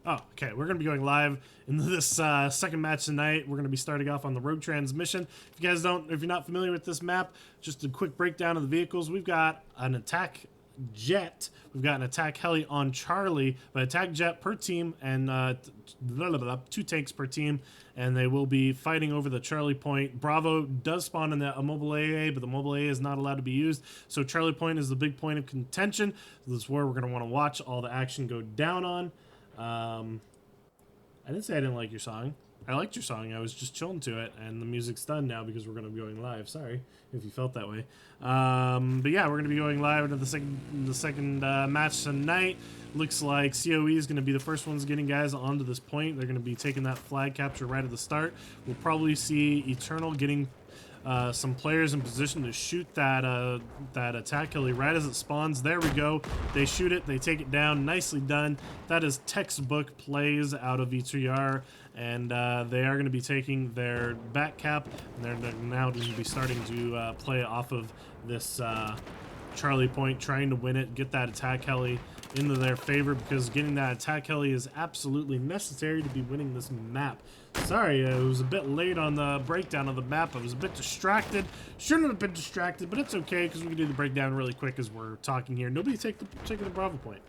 Oh, okay. We're going to be going live in this second match tonight. We're going to be starting off on the rogue transmission. If you guys if you're not familiar with this map, just a quick breakdown of the vehicles. We've got an attack jet. We've got an attack heli on Charlie, but attack jet per team and 2 tanks per team, and they will be fighting over the Charlie point. Bravo does spawn in a mobile AA, but the mobile AA is not allowed to be used, so Charlie point is the big point of contention. This is where we're going to want to watch all the action go down on. I didn't say I didn't like your song. I liked your song. I was just chilling to it, and the music's done now because we're going to be going live. Sorry if you felt that way. But yeah, we're going to be going live into the second match tonight. Looks like COE is going to be the first ones getting guys onto this point. They're going to be taking that flag capture right at the start. We'll probably see Eternal getting some players in position to shoot that attack heli right as it spawns. There we go. They shoot it. They take it down. Nicely done. That is textbook plays out of ETR, and they are going to be taking their back cap, and they're now going to be starting to play off of this Charlie point, trying to win it, get that attack heli into their favor, because getting that attack heli is absolutely necessary to be winning this map. Sorry, I was a bit late on the breakdown of the map. I was a bit distracted. Shouldn't have been distracted, but it's okay because we can do the breakdown really quick as we're talking here. Nobody taking the Bravo point.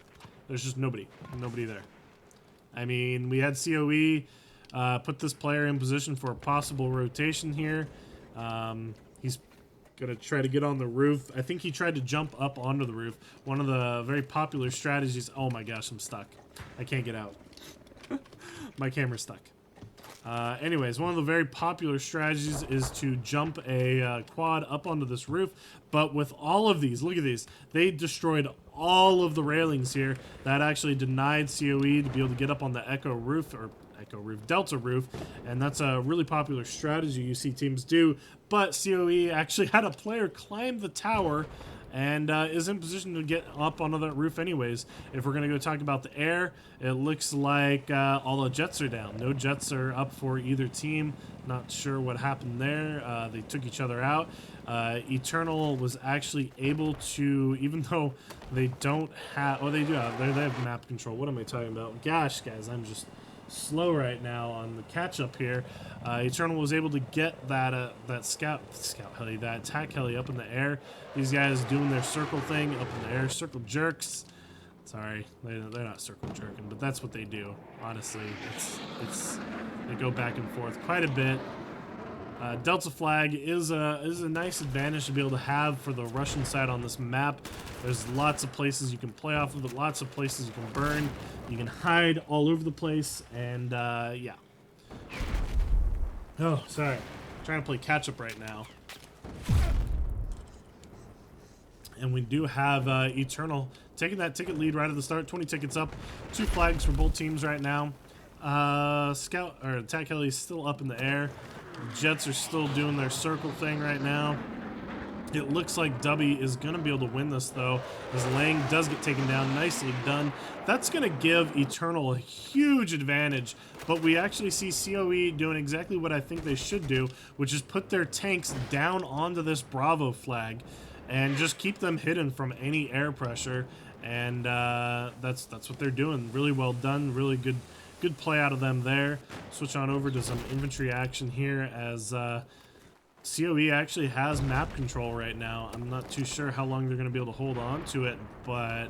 There's just nobody there. I mean, we had COE put this player in position for a possible rotation here. He's gonna try to get on the roof. I think he tried to jump up onto the roof. One of the very popular strategies. Oh my gosh, I'm stuck. I can't get out. My camera's stuck. Anyways, one of the very popular strategies is to jump a quad up onto this roof. But with all of these, look at these. They destroyed all of the railings here. That actually denied COE to be able to get up on the Delta roof, and that's a really popular strategy you see teams do. But COE actually had a player climb the tower and is in position to get up onto that roof anyways. If we're going to go talk about the air, it looks like all the jets are down. No jets are up for either team. Not sure what happened there. They took each other out. Eternal was actually able to, even though they don't have, oh, they do have, they have map control. What am I talking about? Gosh, guys, I'm just slow right now on the catch up here. Eternal was able to get that scout heli, that attack heli up in the air. These guys doing their circle thing up in the air, circle jerks. Sorry, they're not circle jerking, but that's what they do. Honestly, they go back and forth quite a bit. Delta flag is a nice advantage to be able to have for the Russian side on this map. There's lots of places you can play off of it, lots of places you can burn. You can hide all over the place, and yeah. Oh, sorry. I'm trying to play catch up right now. And we do have Eternal taking that ticket lead right at the start. 20 tickets up, 2 flags for both teams right now. Scout or attack heli is still up in the air. Jets are still doing their circle thing right now. It looks like Dubby is going to be able to win this, though, as Lang does get taken down. Nicely done. That's going to give Eternal a huge advantage, but we actually see COE doing exactly what I think they should do, which is put their tanks down onto this Bravo flag and just keep them hidden from any air pressure, and that's what they're doing. Really well done. Really good play out of them there. Switch on over to some infantry action here as COE actually has map control right now. I'm not too sure how long they're going to be able to hold on to it, but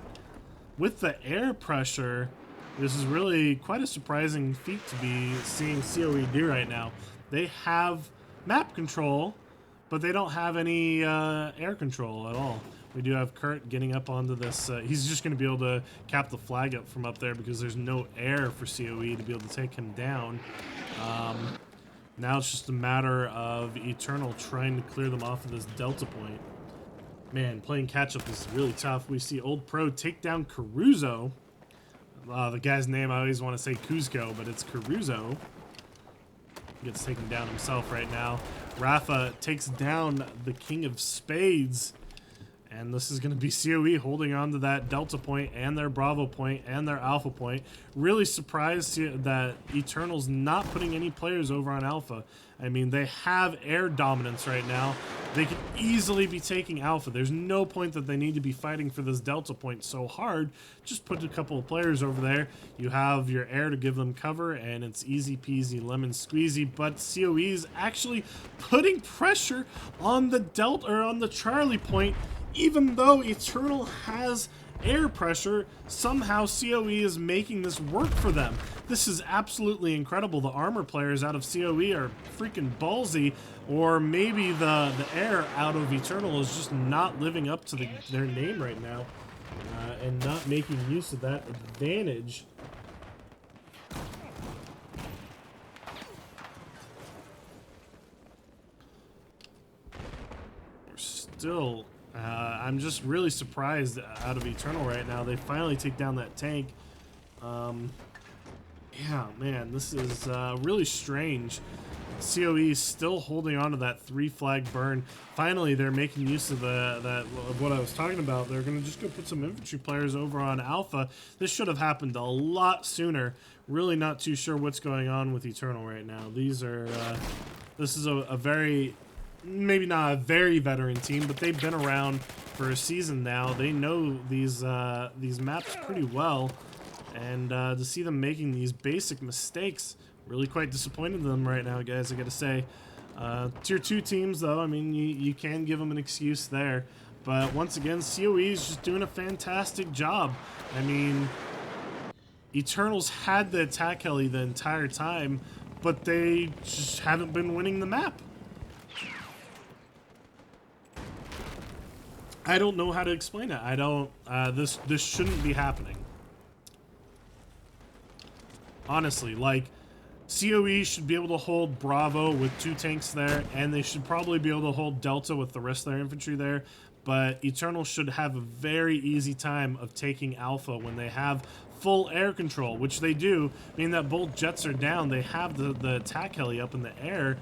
with the air pressure, this is really quite a surprising feat to be seeing COE do right now. They have map control, but they don't have any air control at all. We do have Kurt getting up onto this. He's just going to be able to cap the flag up from up there because there's no air for COE to be able to take him down. Now it's just a matter of Eternal trying to clear them off of this Delta point. Man, playing catch-up is really tough. We see Old Pro take down Caruso. The guy's name, I always want to say Kuzco, but it's Caruso. Gets taken down himself right now. Rafa takes down the King of Spades. And this is going to be COE holding on to that Delta point and their Bravo point and their Alpha point. Really surprised that Eternal's not putting any players over on Alpha. I mean, they have air dominance right now. They could easily be taking Alpha. There's no point that they need to be fighting for this Delta point so hard. Just put a couple of players over there. You have your air to give them cover, and it's easy peasy lemon squeezy. But COE is actually putting pressure on the Delta, or on the Charlie point, even though Eternal has air pressure. Somehow COE is making this work for them. This is absolutely incredible. The armor players out of COE are freaking ballsy, or maybe the air out of Eternal is just not living up to their name right now, and not making use of that advantage. We're still... I'm just really surprised out of Eternal right now. They finally take down that tank. Yeah, man, this is really strange. COE is still holding on to that 3 flag burn. Finally, they're making use of of what I was talking about. They're going to just go put some infantry players over on Alpha. This should have happened a lot sooner. Really not too sure what's going on with Eternal right now. These are... this is a very... maybe not a very veteran team, but they've been around for a season now. They know these maps pretty well, and to see them making these basic mistakes, really quite disappointed in them right now, guys, I gotta say. Tier 2 teams, though, I mean, you can give them an excuse there, but once again, COE is just doing a fantastic job. I mean, Eternals had the attack heli the entire time, but they just haven't been winning the map. I don't know how to explain it. I don't, this shouldn't be happening. Honestly, like, COE should be able to hold Bravo with 2 tanks there, and they should probably be able to hold Delta with the rest of their infantry there, but Eternal should have a very easy time of taking Alpha when they have full air control, which they do, meaning that both jets are down, they have the attack heli up in the air.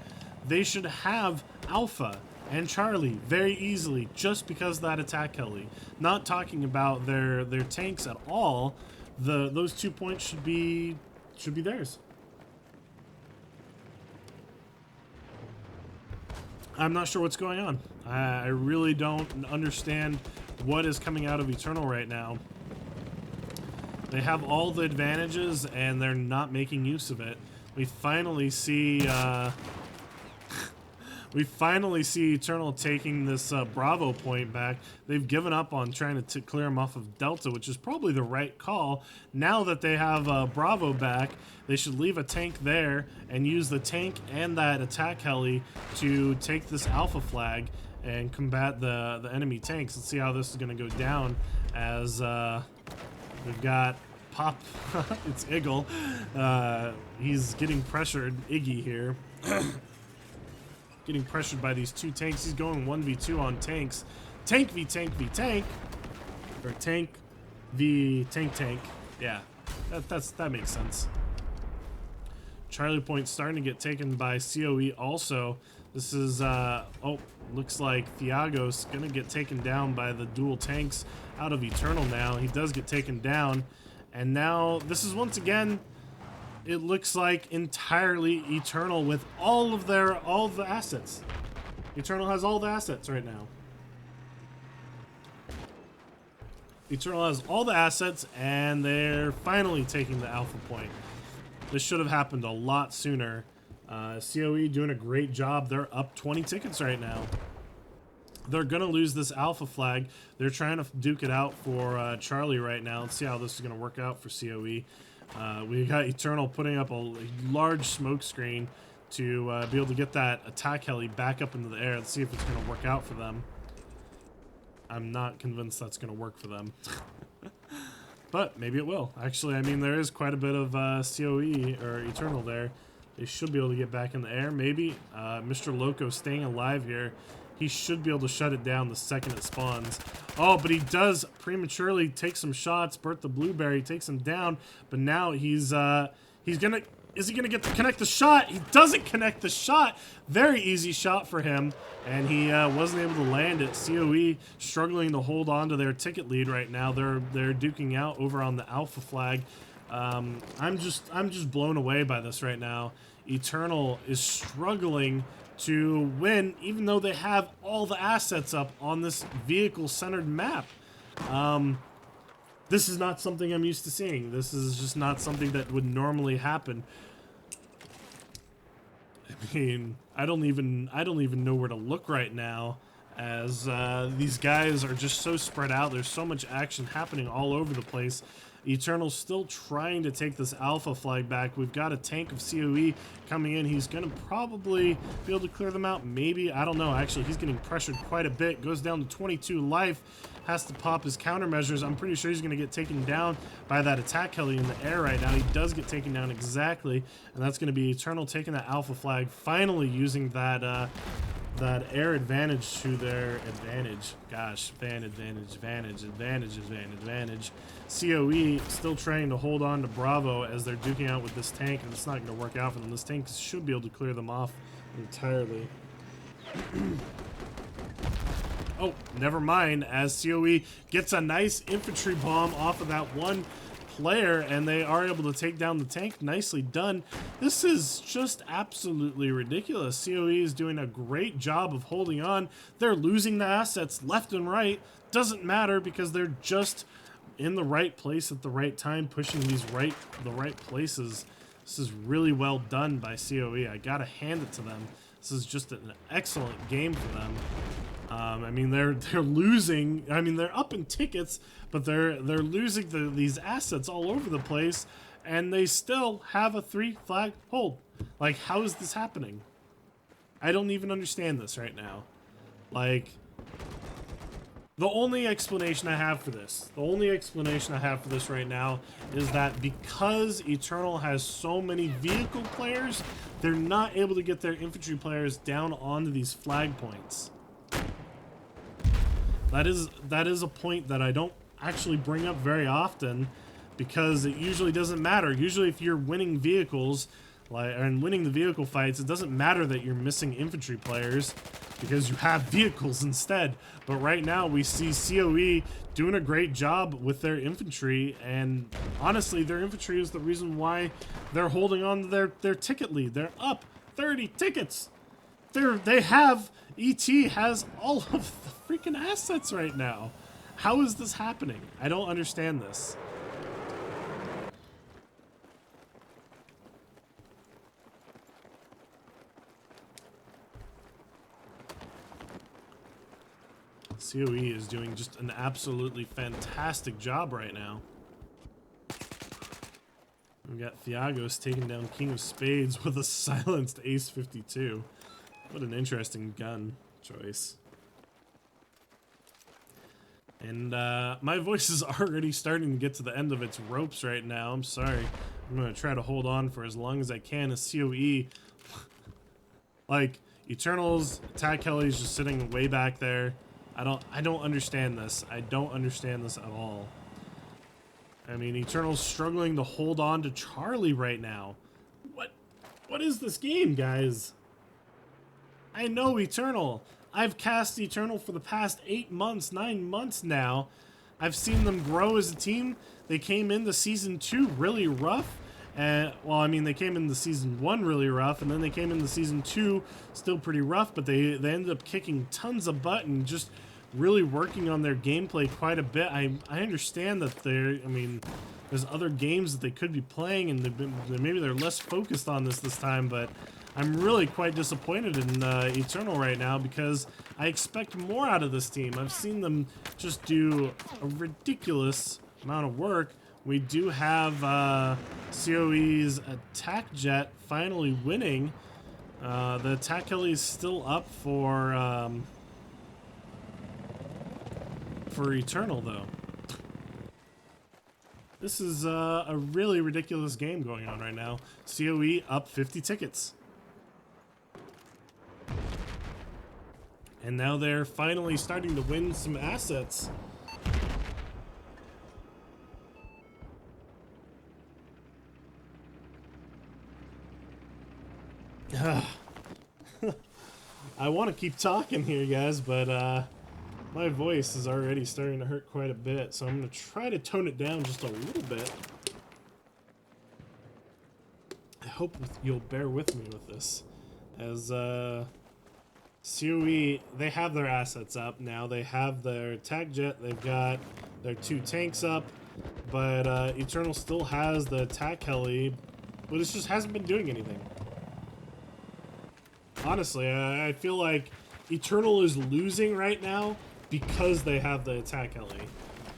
They should have Alpha and Charlie very easily just because of that attack heli. Not talking about their tanks at all. Those 2 points should be theirs. I'm not sure what's going on. I really don't understand what is coming out of Eternal right now. They have all the advantages and they're not making use of it. We finally see Eternal taking this Bravo point back. They've given up on trying to clear them off of Delta, which is probably the right call. Now that they have Bravo back, they should leave a tank there and use the tank and that attack heli to take this Alpha flag and combat the enemy tanks. Let's see how this is going to go down as we've got Pop. It's Iggle. He's getting pressured. Iggy here. Getting pressured by these 2 tanks. He's going 1v2 on tanks. Tank v tank v tank. Or tank v tank tank. Yeah, that makes sense. Charlie Point starting to get taken by COE also. This is, oh, looks like Thiago's gonna get taken down by the dual tanks out of Eternal now. He does get taken down. And now, this is once again, it looks like entirely Eternal with all the assets. Eternal has all the assets right now. Eternal has all the assets, and they're finally taking the Alpha point. This should have happened a lot sooner. COE doing a great job. They're up 20 tickets right now. They're going to lose this Alpha flag. They're trying to duke it out for Charlie right now. Let's see how this is going to work out for COE. We got Eternal putting up a large smoke screen to be able to get that attack heli back up into the air. Let's see if it's going to work out for them. I'm not convinced that's going to work for them. But maybe it will. Actually, I mean, there is quite a bit of COE or Eternal there. They should be able to get back in the air. Maybe Mr. Loco staying alive here. He should be able to shut it down the second it spawns. Oh, but he does prematurely take some shots. Bert the Blueberry takes him down, but now he's gonna... Is he gonna get to connect the shot? He doesn't connect the shot. Very easy shot for him, and he wasn't able to land it. COE struggling to hold on to their ticket lead right now. They're duking out over on the Alpha flag. I'm just blown away by this right now. Eternal is struggling to win, even though they have all the assets up on this vehicle-centered map. This is not something I'm used to seeing. This is just not something that would normally happen. I mean, I don't even know where to look right now, as these guys are just so spread out. There's so much action happening all over the place. Eternal's still trying to take this alpha flag back. We've got a tank of COE coming in. He's going to probably be able to clear them out. Maybe. I don't know. Actually, he's getting pressured quite a bit. Goes down to 22 life. Has to pop his countermeasures. I'm pretty sure he's going to get taken down by that attack heli in the air right now. He does get taken down exactly. And that's going to be Eternal taking that alpha flag. Finally using that air advantage to their advantage. Gosh, advantage. COE still trying to hold on to Bravo as they're duking out with this tank, and it's not going to work out for them. This tank should be able to clear them off entirely. Oh, never mind, as COE gets a nice infantry bomb off of that one player, and they are able to take down the tank. Nicely done. This is just absolutely ridiculous. COE is doing a great job of holding on. They're losing the assets left and right. Doesn't matter because they're just in the right place at the right time, pushing the right places. This is really well done by COE. I gotta hand it to them. This is just an excellent game for them. I mean, they're losing. I mean, they're up in tickets, but they're losing these assets all over the place, and they still have a 3 flag hold. Like, how is this happening? I don't even understand this right now. Like, the only explanation I have for this, right now is that because Eternal has so many vehicle players, they're not able to get their infantry players down onto these flag points. That is a point that I don't actually bring up very often, because it usually doesn't matter. Usually if you're winning vehicles, and winning the vehicle fights, it doesn't matter that you're missing infantry players, because you have vehicles instead. But right now we see COE doing a great job with their infantry, and honestly their infantry is the reason why they're holding on to their ticket lead. They're up 30 tickets. ET has all of the freaking assets right now. How is this happening? I don't understand this. COE is doing just an absolutely fantastic job right now. We've got Thiagos taking down King of Spades with a silenced Ace 52. What an interesting gun choice. And my voice is already starting to get to the end of its ropes right now. I'm sorry. I'm going to try to hold on for as long as I can as COE. Like, Eternal's attack heli is just sitting way back there. I don't understand this. I don't understand this at all. I mean, Eternal's struggling to hold on to Charlie right now. What is this game, guys? I know Eternal. I've cast Eternal for the past 8 months, 9 months now. I've seen them grow as a team. They came into Season 2 really rough. Well, I mean, they came into Season 1 really rough, and then they came into Season 2 still pretty rough, but they ended up kicking tons of butt and just really working on their gameplay quite a bit. I understand that there's other games that they could be playing, and maybe they're less focused on this time, but I'm really quite disappointed in Eternal right now, because I expect more out of this team. I've seen them just do a ridiculous amount of work. We do have COE's attack jet finally winning. The attack heli is still up for Eternal, though. This is a really ridiculous game going on right now. COE up 50 tickets. And now they're finally starting to win some assets. I want to keep talking here, guys, but my voice is already starting to hurt quite a bit, so I'm going to try to tone it down just a little bit. I hope you'll bear with me with this, as COE, they have their assets up now. They have their attack jet. They've got their 2 tanks up. But Eternal still has the attack heli, but it just hasn't been doing anything. Honestly, I feel like Eternal is losing right now because they have the attack heli.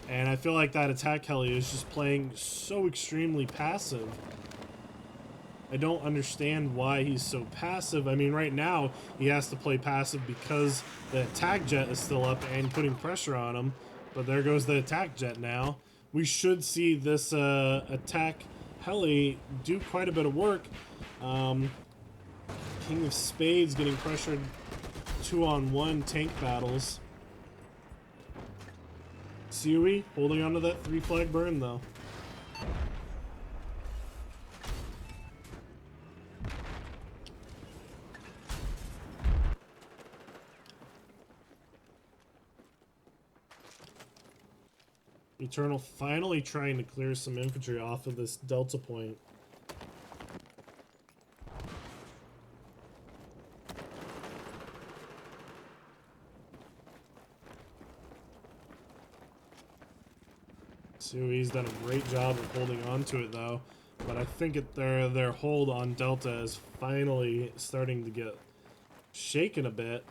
And I feel like that attack heli is just playing so extremely passive. I don't understand why he's so passive. I mean, right now, he has to play passive because the attack jet is still up and putting pressure on him. But there goes the attack jet now. We should see this attack heli do quite a bit of work. King of Spades getting pressured 2-on-1 tank battles. COE holding on to that 3 flag burn though. Eternal finally trying to clear some infantry off of this delta point. COE's done a great job of holding on to it though, but I think their hold on Delta is finally starting to get shaken a bit.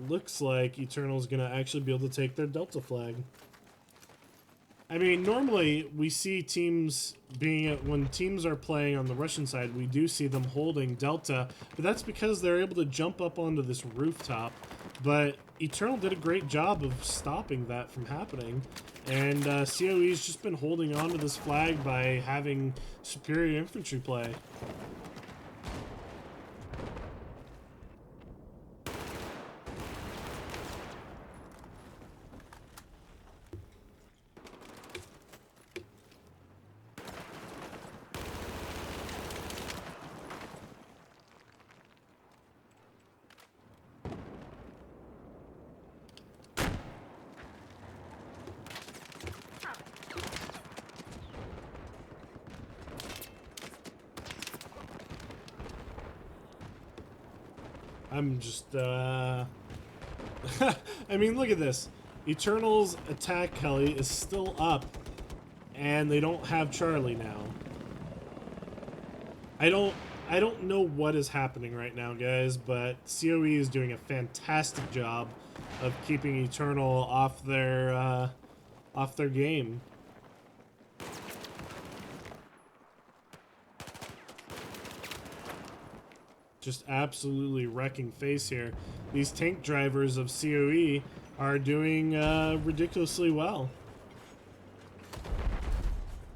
Looks like Eternal's gonna actually be able to take their Delta flag. I mean, normally we see teams when teams are playing on the Russian side, we do see them holding Delta, but that's because they're able to jump up onto this rooftop. But Eternal did a great job of stopping that from happening, and COE's just been holding on to this flag by having superior infantry play. I'm just, I mean, look at this. Eternal's attack heli is still up, and they don't have Charlie now. I don't know what is happening right now, guys, but COE is doing a fantastic job of keeping Eternal off their game. Just absolutely wrecking face here. These tank drivers of COE are doing ridiculously well.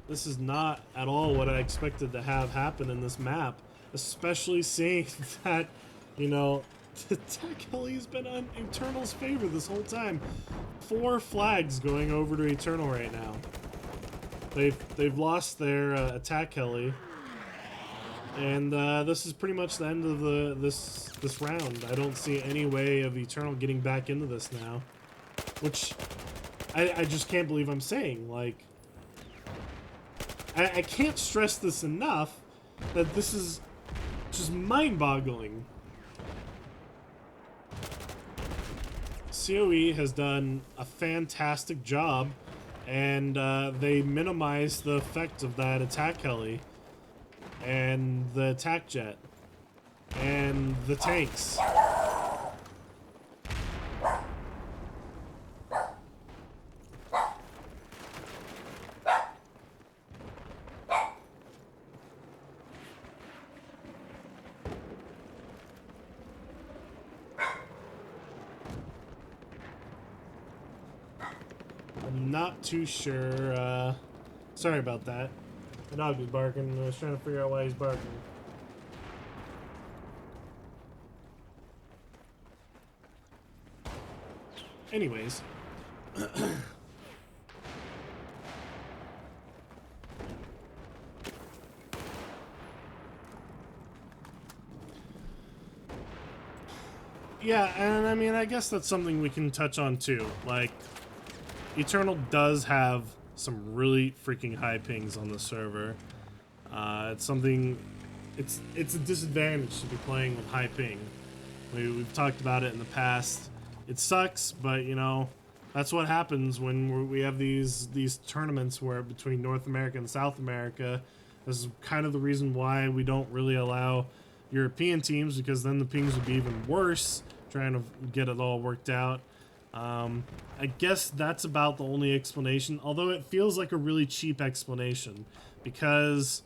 This is not at all what I expected to have happen in this map, especially seeing that, you know, the attack heli has been on Eternal's favor this whole time. 4 flags going over to Eternal right now. They've lost their attack heli. And this is pretty much the end of this round. I don't see any way of Eternal getting back into this now, which I just can't believe I'm saying. Like, I can't stress this enough that this is just mind-boggling. COE has done a fantastic job, and they minimized the effect of that attack heli and the attack jet and the tanks. I'm not too sure. Sorry about that. The dog was barking. I was trying to figure out why he's barking. Anyways. Yeah, and I mean, I guess that's something we can touch on too. Like, Eternal does have some really freaking high pings on the server. It's something, it's a disadvantage to be playing with high ping. We've talked about it in the past. It sucks, but you know, that's what happens when we have these tournaments where between North America and South America. This is kind of the reason why we don't really allow European teams, because then the pings would be even worse trying to get it all worked out. I guess that's about the only explanation, although it feels like a really cheap explanation, because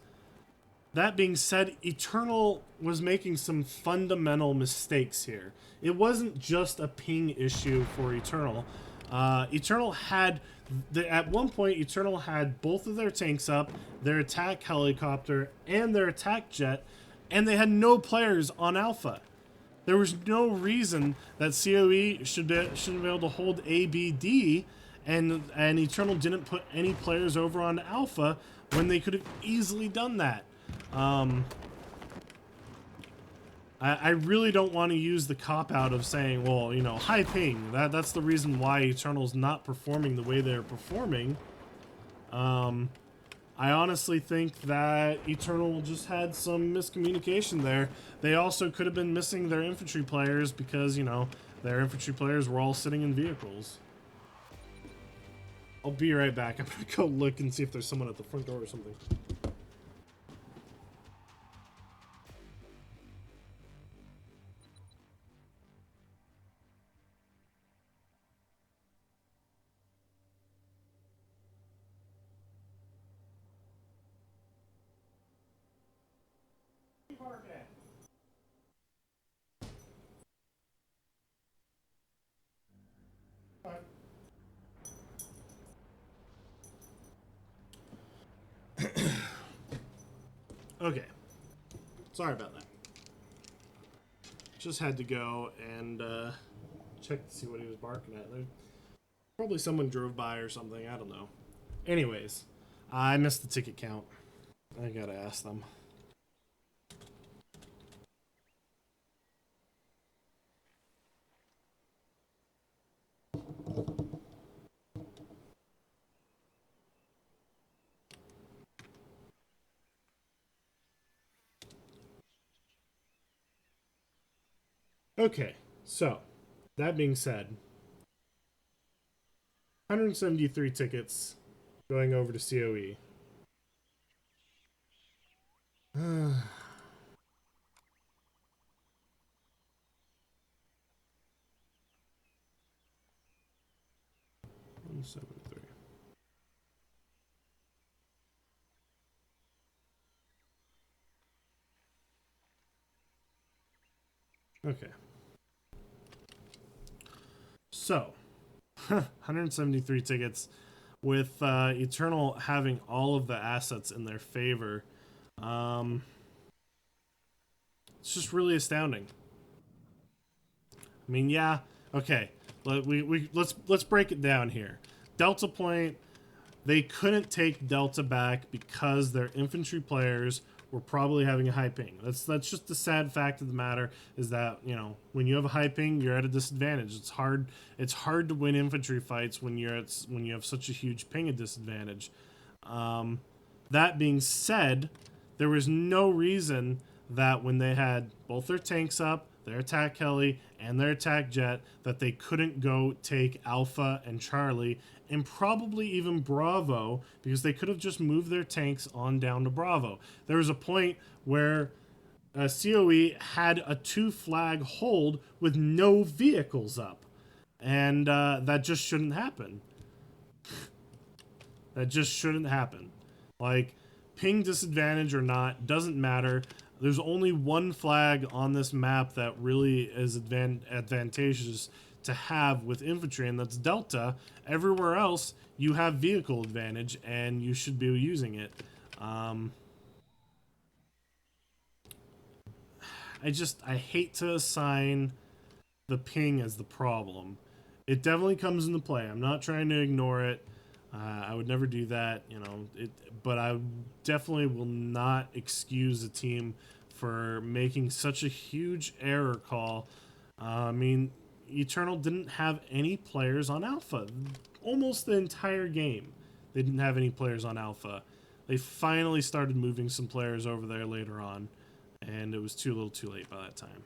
that being said, Eternal was making some fundamental mistakes here. It wasn't just a ping issue for Eternal. Eternal had, at one point, Eternal had both of their tanks up, their attack helicopter, and their attack jet, and they had no players on Alpha. There was no reason that COE shouldn't be able to hold A, B, D, and Eternal didn't put any players over on Alpha when they could have easily done that. I really don't want to use the cop-out of saying, well, you know, high ping. That's the reason why Eternal's not performing the way they're performing. I honestly think that Eternal just had some miscommunication there. They also could have been missing their infantry players because, you know, their infantry players were all sitting in vehicles. I'll be right back. I'm gonna go look and see if there's someone at the front door or something. Okay. Sorry about that. Just had to go and check to see what he was barking at. Probably someone drove by or something. I don't know. Anyways, I missed the ticket count. I gotta ask them. Okay, so that being said, 173 tickets going over to COE. One, 7, 3. Okay. So, 173 tickets with Eternal having all of the assets in their favor. It's just really astounding. I mean, yeah, okay. Let's break it down here. Delta Point, they couldn't take Delta back because their infantry players were probably having a high ping. That's just the sad fact of the matter, is that, you know, when you have a high ping, you're at a disadvantage. It's hard to win infantry fights when you have such a huge ping disadvantage. That being said, there was no reason that when they had both their tanks up, their attack heli, and their attack jet, that they couldn't go take Alpha and Charlie, and probably even Bravo, because they could have just moved their tanks on down to Bravo. There was a point where COE had a 2-flag hold with no vehicles up, and that just shouldn't happen. That just shouldn't happen. Like, ping disadvantage or not, doesn't matter. There's only one flag on this map that really is advantageous to have with infantry, and that's Delta. Everywhere else, you have vehicle advantage, and you should be using it. I hate to assign the ping as the problem. It definitely comes into play. I'm not trying to ignore it. I would never do that, you know. But I definitely will not excuse a team for making such a huge error call. I mean, Eternal didn't have any players on Alpha. Almost the entire game, they didn't have any players on Alpha. They finally started moving some players over there later on, and it was too little too late by that time.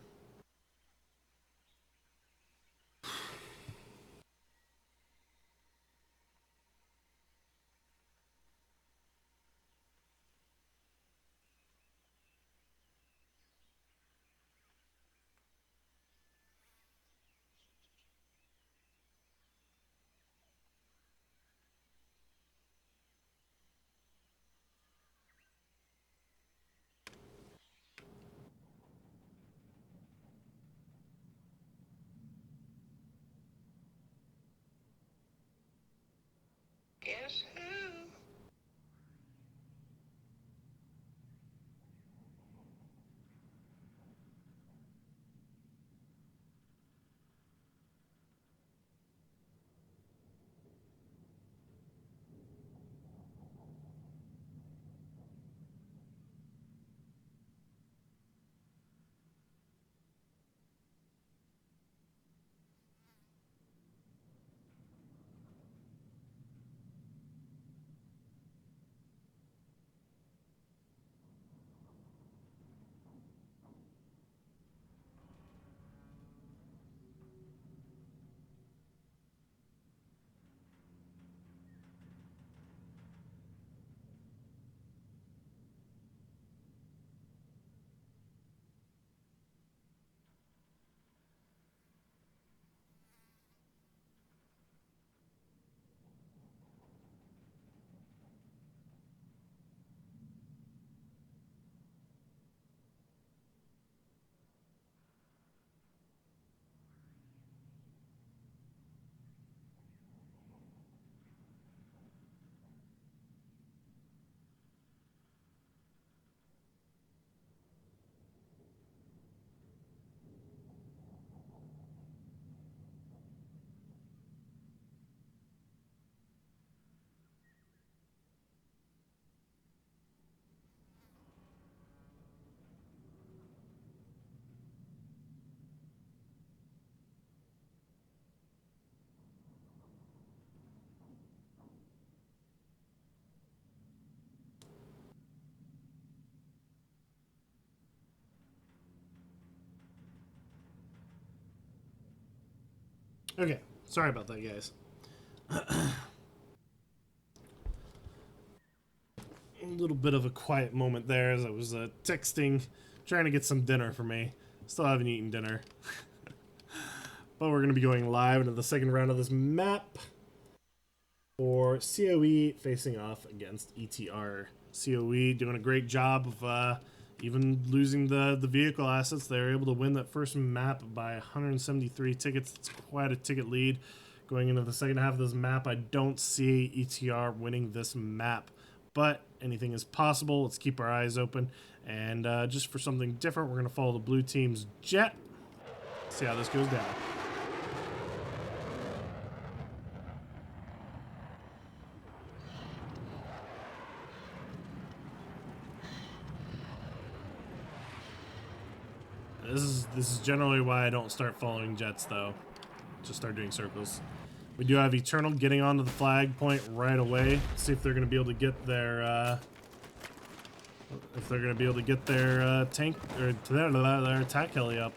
Okay, sorry about that, guys. A little bit of a quiet moment there as I was texting, trying to get some dinner for me. Still haven't eaten dinner. But we're going to be going live into the second round of this map for COE facing off against ETR. COE doing a great job of even losing the vehicle assets. They were able to win that first map by 173 tickets. It's quite a ticket lead. Going into the second half of this map, I don't see ETR winning this map. But anything is possible. Let's keep our eyes open. And just for something different, we're going to follow the blue team's jet. See how this goes down. This is generally why I don't start following jets, though. Just start doing circles. We do have Eternal getting onto the flag point right away. See if they're going to be able to get their tank or their attack heli up.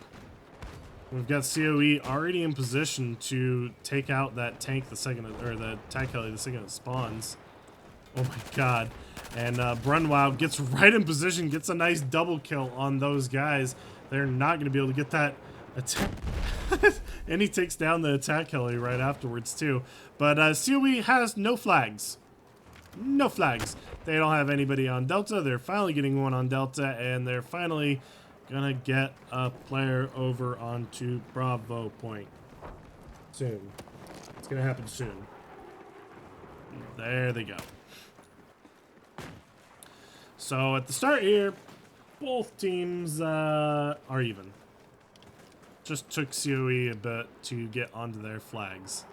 We've got COE already in position to take out that tank the attack heli the second it spawns. Oh my god. And Brunwow gets right in position, gets a nice double kill on those guys. They're not going to be able to get that attack. And he takes down the attack heli right afterwards too. But COE has no flags. No flags. They don't have anybody on Delta. They're finally getting one on Delta, and they're finally gonna get a player over onto Bravo point soon. It's gonna happen soon. There they go. So at the start here, both teams are even. Just took COE a bit to get onto their flags.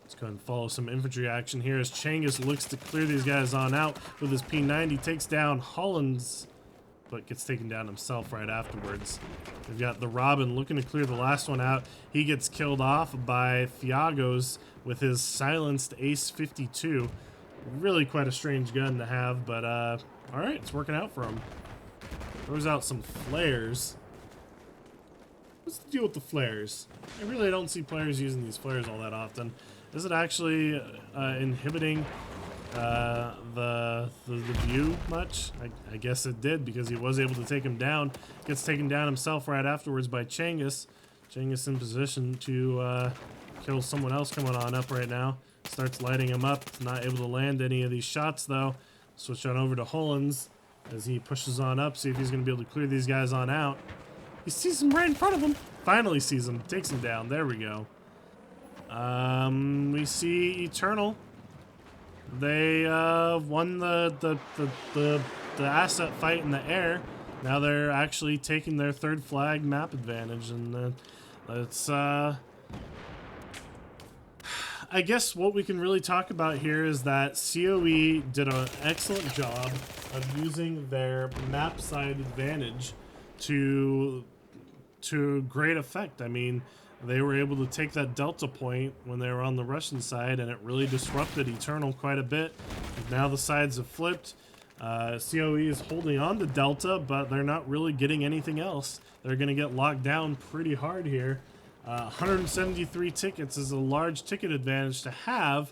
Let's go ahead and follow some infantry action here as Changus looks to clear these guys on out with his P90. Takes down Hollins, but gets taken down himself right afterwards. We've got the Robin looking to clear the last one out. He gets killed off by Fiagos with his silenced Ace 52. Really quite a strange gun to have, but alright, it's working out for him. Throws out some flares. What's the deal with the flares? I really don't see players using these flares all that often. Is it actually inhibiting the view much? I guess it did, because he was able to take him down. Gets taken down himself right afterwards by Changus. Changus in position to kill someone else coming on up right now. Starts lighting him up. Not able to land any of these shots though. Switch on over to Hollins as he pushes on up. See if he's going to be able to clear these guys on out. He sees him right in front of him. Finally sees him. Takes him down. There we go. We see Eternal. They won the asset fight in the air. Now they're actually taking their third flag map advantage, and it's I guess what we can really talk about here is that COE did an excellent job of using their map side advantage to great effect. I mean, they were able to take that Delta point when they were on the Russian side, and it really disrupted Eternal quite a bit. Now the sides have flipped. COE is holding on to Delta, but they're not really getting anything else. They're going to get locked down pretty hard here. 173 tickets is a large ticket advantage to have,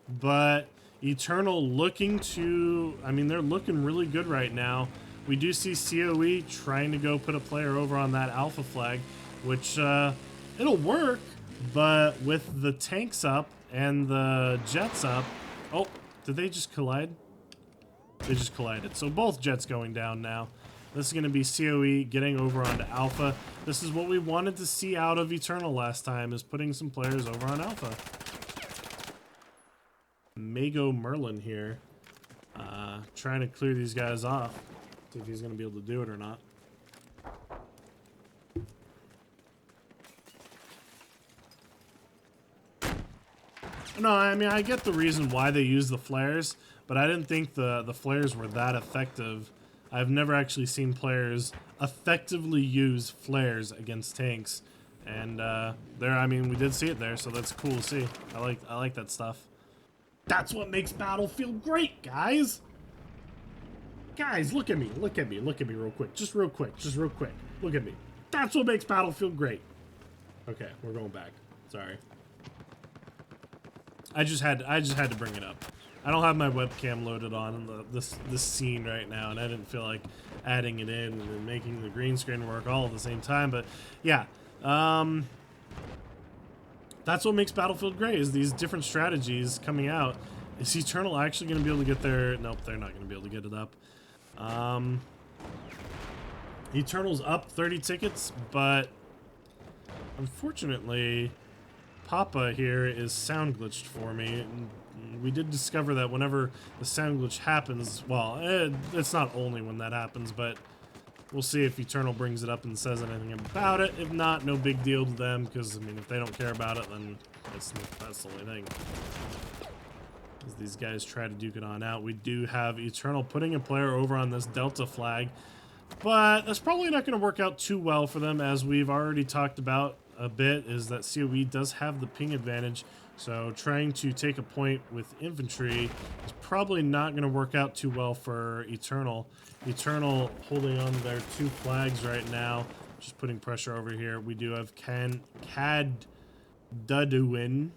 but Eternal looking to, I mean, they're looking really good right now. We do see COE trying to go put a player over on that Alpha flag, which it'll work, but with the tanks up and the jets up. Oh, did they just collide? They just collided. So both jets going down now. This is going to be COE getting over onto Alpha. This is what we wanted to see out of Eternal last time, is putting some players over on Alpha. Mago Merlin here. Trying to clear these guys off. See if he's going to be able to do it or not. No, I mean, I get the reason why they use the flares, but I didn't think the flares were that effective. I've never actually seen players effectively use flares against tanks, and there, I mean, we did see it there, so that's cool to see. I like that stuff. That's what makes Battlefield great, guys. Guys, look at me, look at me, look at me real quick, just real quick, just real quick. Look at me. That's what makes Battlefield great. Okay, we're going back. Sorry. I just had to bring it up. I don't have my webcam loaded on this scene right now, and I didn't feel like adding it in and making the green screen work all at the same time. But yeah, that's what makes Battlefield great, is these different strategies coming out. Is Eternal actually going to be able to get their... Nope, they're not going to be able to get it up. Eternal's up 30 tickets, but unfortunately, Papa here is sound glitched for me. We did discover that whenever the sound glitch happens, well, it's not only when that happens, but we'll see if Eternal brings it up and says anything about it. If not, no big deal to them, because, I mean, if they don't care about it, then that's the only thing. As these guys try to duke it on out, we do have Eternal putting a player over on this Delta flag, but that's probably not going to work out too well for them, as we've already talked about a bit, is that COE does have the ping advantage, so trying to take a point with infantry is probably not going to work out too well for Eternal. Eternal holding on to their 2 flags right now, just putting pressure over here. We do have Cad Duduin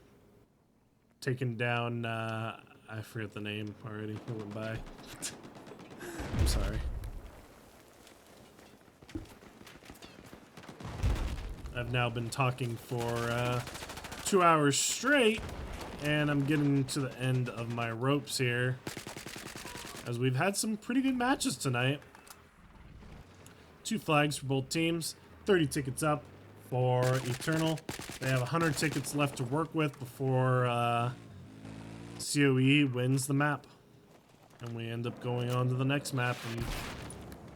taken down, I forget the name already, it went by. I'm sorry. I've now been talking for 2 hours straight, and I'm getting to the end of my ropes here, as we've had some pretty good matches tonight. 2 flags for both teams, 30 tickets up for Eternal. They have 100 tickets left to work with before COE wins the map. And we end up going on to the next map, and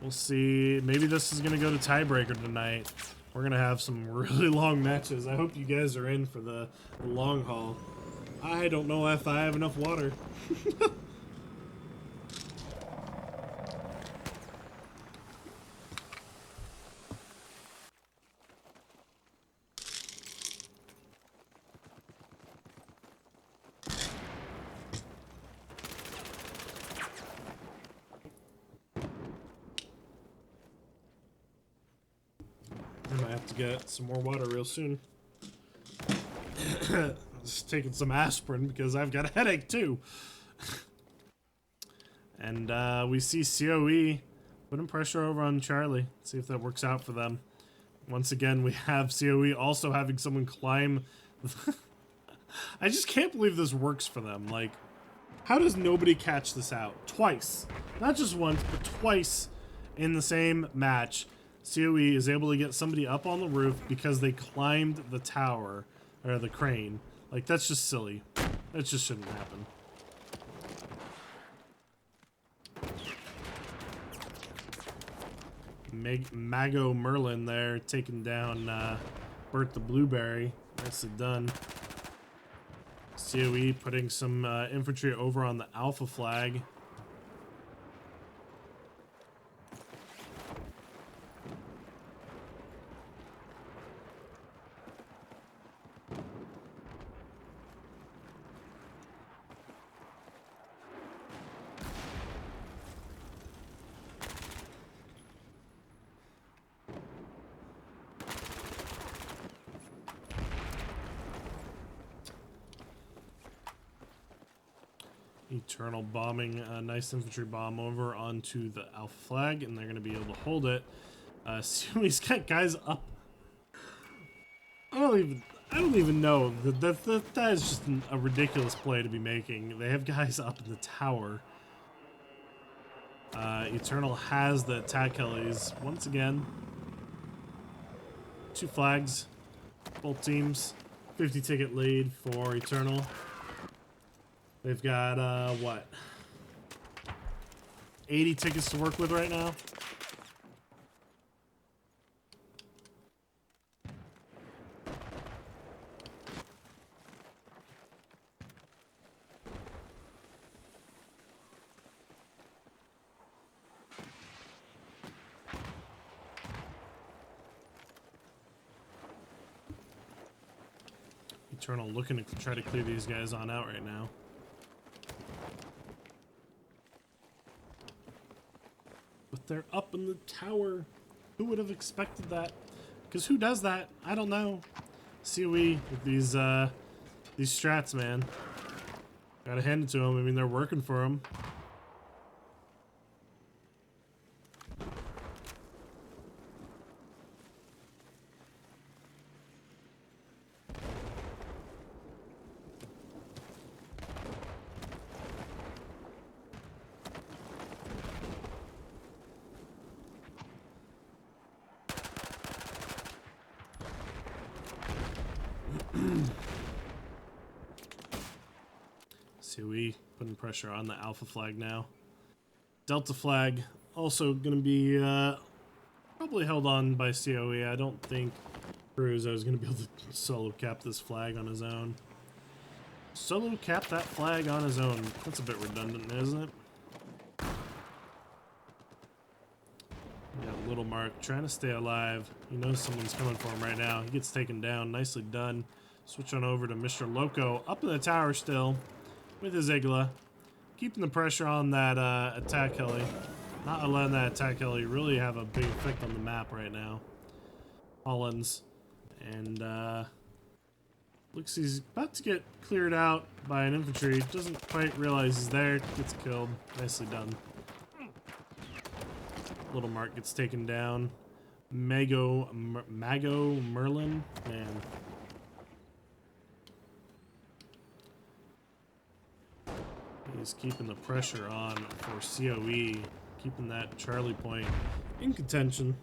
we'll see. Maybe this is going to go to tiebreaker tonight. We're going to have some really long matches. I hope you guys are in for the long haul. I don't know if I have enough water. I might have to get some more water real soon. Just taking some aspirin because I've got a headache too. And we see COE putting pressure over on Charlie. See if that works out for them. Once again, we have COE also having someone climb. I just can't believe this works for them. Like, how does nobody catch this out? Twice. Not just once, but twice in the same match. COE is able to get somebody up on the roof because they climbed the tower, or the crane. Like, that's just silly. That just shouldn't happen. Mago Merlin there taking down Bert the Blueberry. Nicely done. COE putting some infantry over on the Alpha flag. Eternal bombing a nice infantry bomb over onto the Alpha flag, and they're going to be able to hold it. He's got guys up. I don't even know. That is just a ridiculous play to be making. They have guys up in the tower. Eternal has the attack helis once again. 2 flags, both teams. 50 ticket lead for Eternal. They've got, what? 80 tickets to work with right now. Eternal looking to try to clear these guys on out right now. But they're up in the tower. Who would have expected that? Because who does that? I don't know. COE with these strats, man. Gotta hand it to them. I mean, they're working for them. COE putting pressure on the alpha flag now. Delta flag also going to be probably held on by COE. I don't think Cruz is going to be able to solo cap this flag on his own. Solo cap that flag on his own. That's a bit redundant, isn't it? We got Little Mark trying to stay alive. He knows someone's coming for him right now. He gets taken down. Nicely done. Switch on over to Mr. Loco. Up in the tower still with his Igla. Keeping the pressure on that attack heli. Not letting that attack heli really have a big effect on the map right now. Hollins. And looks he's about to get cleared out by an infantry. Doesn't quite realize he's there. Gets killed. Nicely done. Little Mark gets taken down. Mago Merlin. Man. He's keeping the pressure on for COE. Keeping that Charlie point in contention.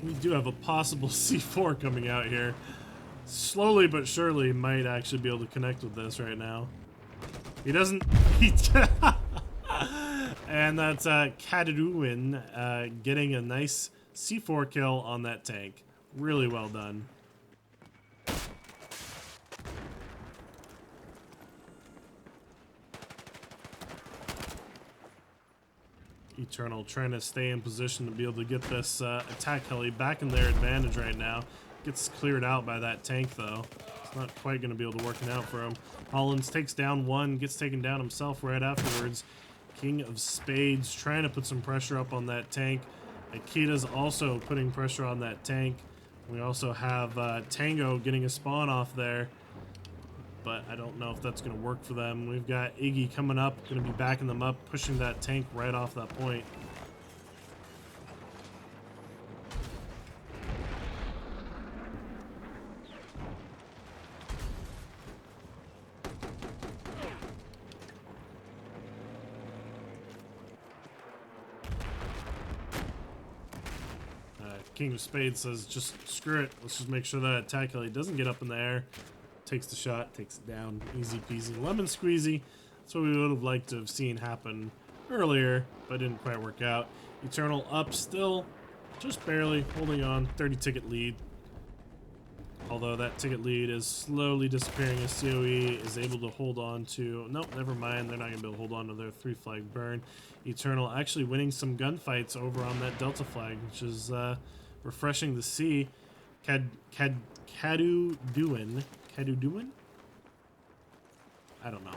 We do have a possible C4 coming out here. Slowly but surely might actually be able to connect with this right now. He doesn't. And that's Kaduwin getting a nice C4 kill on that tank. Really well done. Eternal trying to stay in position to be able to get this attack heli back in their advantage right now. Gets cleared out by that tank though. It's not quite going to be able to work it out for him. Hollins takes down one, gets taken down himself right afterwards. King of Spades trying to put some pressure up on that tank. Akita's also putting pressure on that tank. We also have Tango getting a spawn off there. But I don't know if that's going to work for them. We've got Iggy coming up, going to be backing them up, pushing that tank right off that point. King of Spades says, just screw it. Let's just make sure that attack heli doesn't get up in the air. Takes the shot, takes it down. Easy peasy, lemon squeezy. That's what we would have liked to have seen happen earlier, but didn't quite work out. Eternal up still, just barely holding on. 30 ticket lead. Although that ticket lead is slowly disappearing as COE is able to hold on to... Nope, never mind. They're not going to be able to hold on to their 3 flag burn. Eternal actually winning some gunfights over on that Delta flag, which is refreshing to see. Kaduwin? I don't know.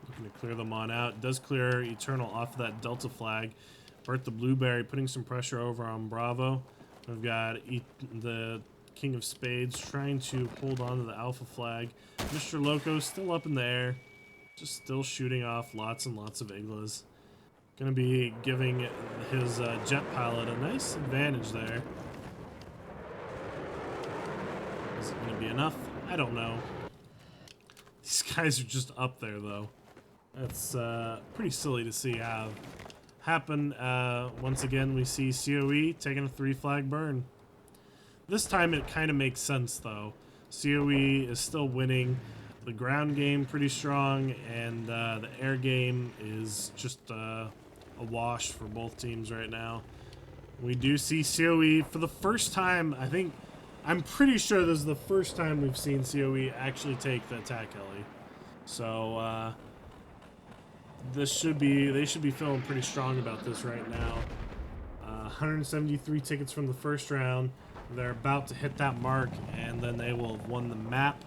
Looking to clear them on out. Does clear Eternal off of that Delta flag. Bert the Blueberry putting some pressure over on Bravo. We've got the King of Spades trying to hold on to the Alpha flag. Mr. Loco still up in the air. Just still shooting off lots and lots of Iglas. Gonna be giving his jet pilot a nice advantage there. Is it gonna be enough? I don't know. These guys are just up there though. That's pretty silly to see happen. Once again, we see COE taking a 3 flag burn. This time it kind of makes sense though. COE is still winning. The ground game pretty strong, and the air game is just a wash for both teams right now. We do see COE for the first time. I'm pretty sure this is the first time we've seen COE actually take the attack heli. So they should be feeling pretty strong about this right now. 173 tickets from the first round. They're about to hit that mark, and then they will have won the map.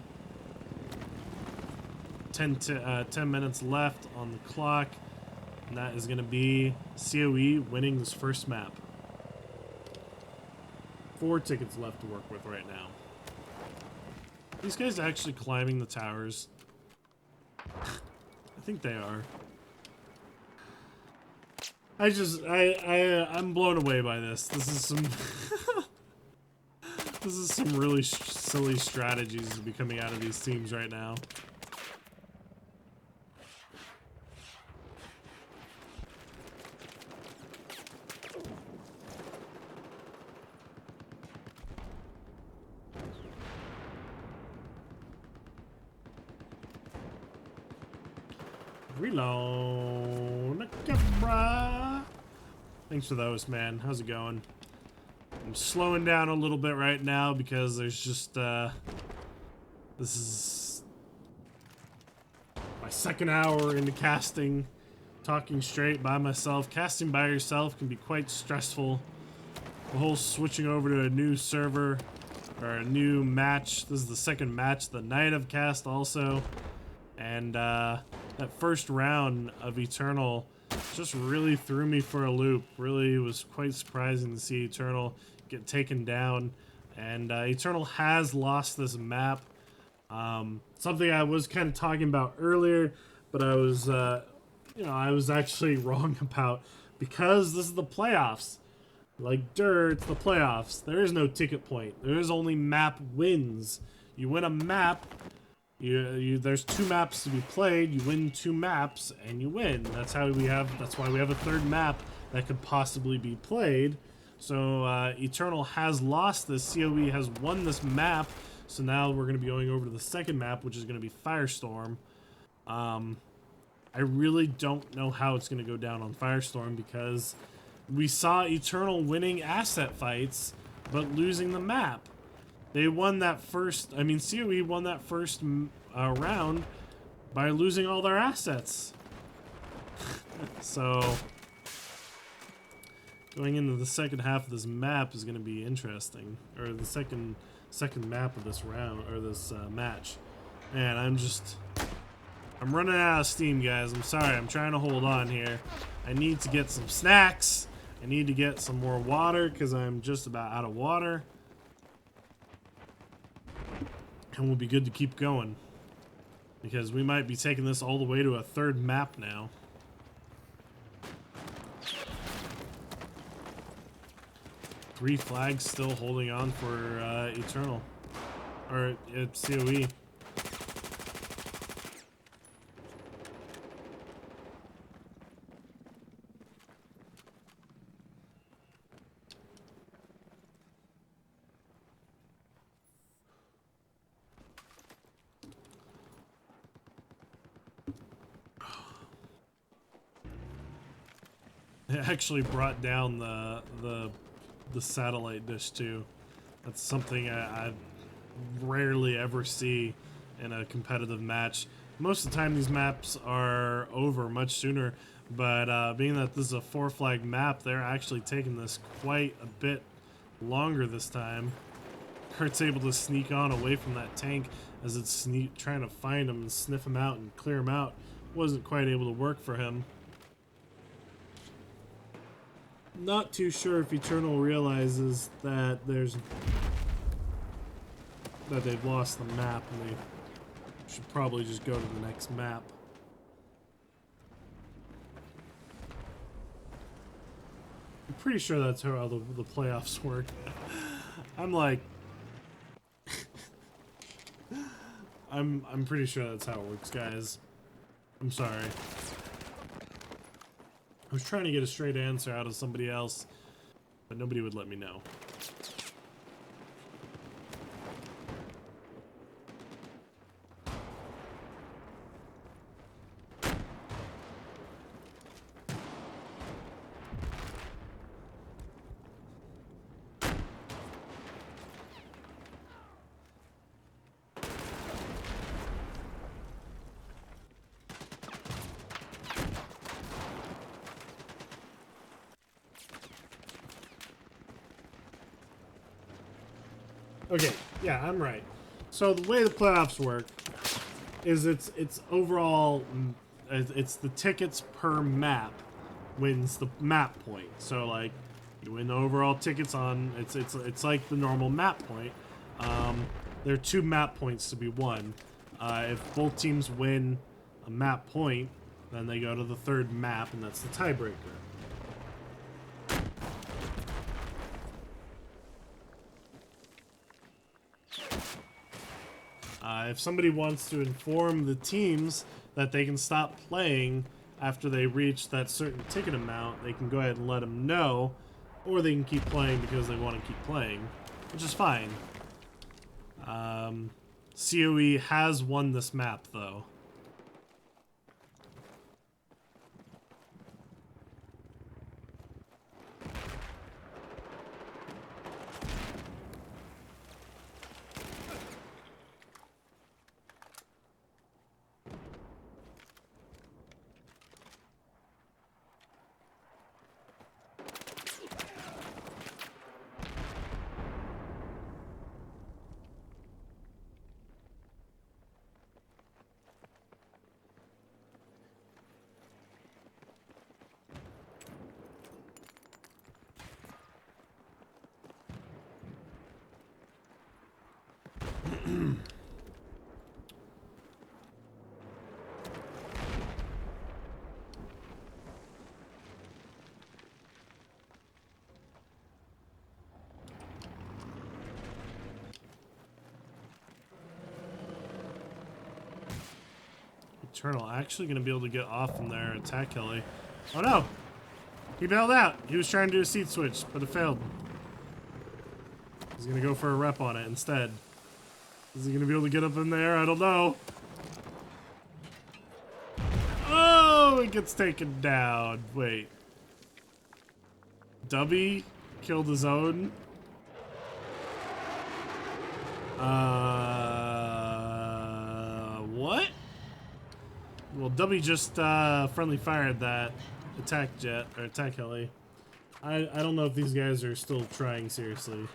10 minutes left on the clock, and that is going to be COE winning this first map. 4 tickets left to work with right now. These guys actually climbing the towers? I think they are. I'm blown away by this. This is some this is some really silly strategies to be coming out of these teams right now. Reload. Thanks for those, man. How's it going? I'm slowing down a little bit right now because there's just this is my second hour into casting, talking straight by myself. Casting by yourself can be quite stressful. The whole switching over to a new server or a new match. This is the second match the night of cast also, and that first round of Eternal just really threw me for a loop. Really was quite surprising to see Eternal get taken down, and Eternal has lost this map. Something I was kind of talking about earlier, but I was, I was actually wrong about, because this is the playoffs. Like it's the playoffs. There is no ticket point. There is only map wins. You win a map. There's 2 maps to be played. You win 2 maps and you win. That's why we have a third map that could possibly be played. So Eternal has lost this. COE has won this map. So now we're going to be going over to the second map, which is going to be Firestorm. I really don't know how it's going to go down on Firestorm, because we saw Eternal winning asset fights but losing the map. They won that first, COE won that first round by losing all their assets. So, going into the second half of this map is going to be interesting. Or the second map of this round, or this match. Man, I'm running out of steam, guys. I'm sorry, I'm trying to hold on here. I need to get some snacks. I need to get some more water, because I'm just about out of water. And we'll be good to keep going, because we might be taking this all the way to a third map now. Three flags still holding on for Eternal, or COE. It actually brought down the satellite dish too. That's something I rarely ever see in a competitive match. Most of the time these maps are over much sooner, but being that this is a 4 flag map, they're actually taking this quite a bit longer this time. Kurt's able to sneak on away from that tank as it's trying to find him and sniff him out and clear him out. Wasn't quite able to work for him. Not too sure if Eternal realizes that they've lost the map, and they should probably just go to the next map. I'm pretty sure that's how the playoffs work. I'm like, I'm pretty sure that's how it works, guys. I'm sorry. I was trying to get a straight answer out of somebody else, but nobody would let me know. Okay, yeah, I'm right. So the way the playoffs work is it's overall, it's the tickets per map wins the map point. So like you win the overall tickets on it's like the normal map point. There are 2 map points to be won. If both teams win a map point, then they go to the 3rd map, and that's the tiebreaker. If somebody wants to inform the teams that they can stop playing after they reach that certain ticket amount, they can go ahead and let them know, or they can keep playing because they want to keep playing, which is fine. COE has won this map, though. Eternal actually going to be able to get off from their attack heli. Oh no! He bailed out. He was trying to do a seat switch, but it failed. He's going to go for a rep on it instead. Is he going to be able to get up in there? I don't know. Oh, it gets taken down. Wait. Dubby killed his own? What? Well, Dubby just friendly fired that attack jet, or attack heli. I don't know if these guys are still trying seriously.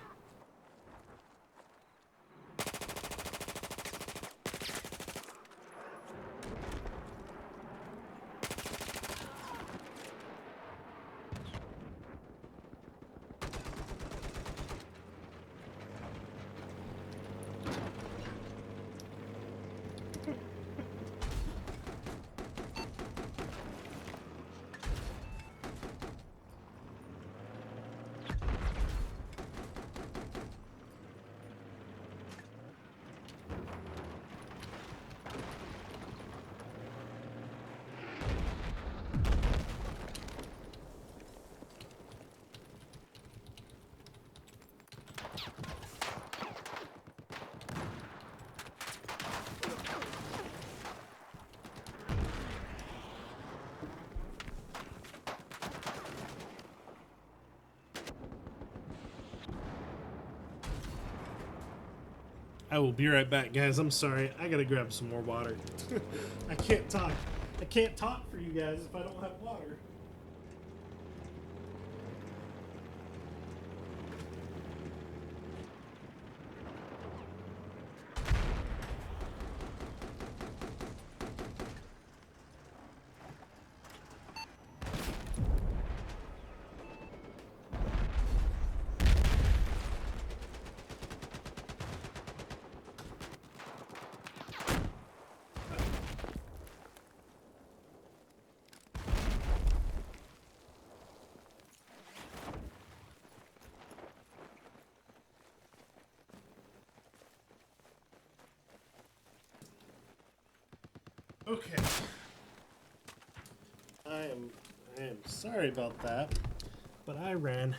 I will be right back, guys. I'm sorry. I gotta grab some more water. I can't talk. I can't talk for you guys if I don't have water. Okay. I am sorry about that, but I ran.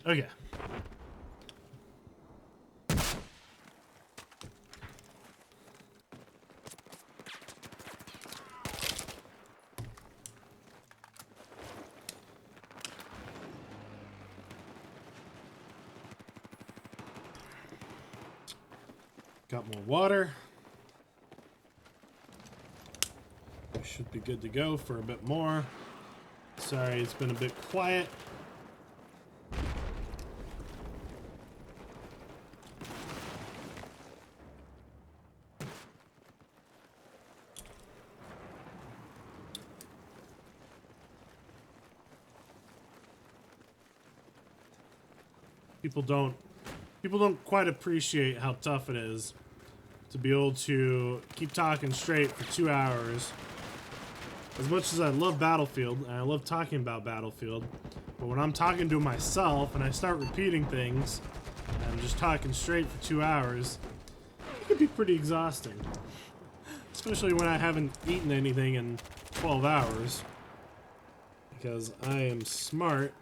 Okay. Got more water. We should be good to go for a bit more. Sorry, it's been a bit quiet. people don't quite appreciate how tough it is to be able to keep talking straight for 2 hours. As much as I love Battlefield, and I love talking about Battlefield, but when I'm talking to myself and I start repeating things, and I'm just talking straight for 2 hours, it can be pretty exhausting. Especially when I haven't eaten anything in 12 hours. Because I am smart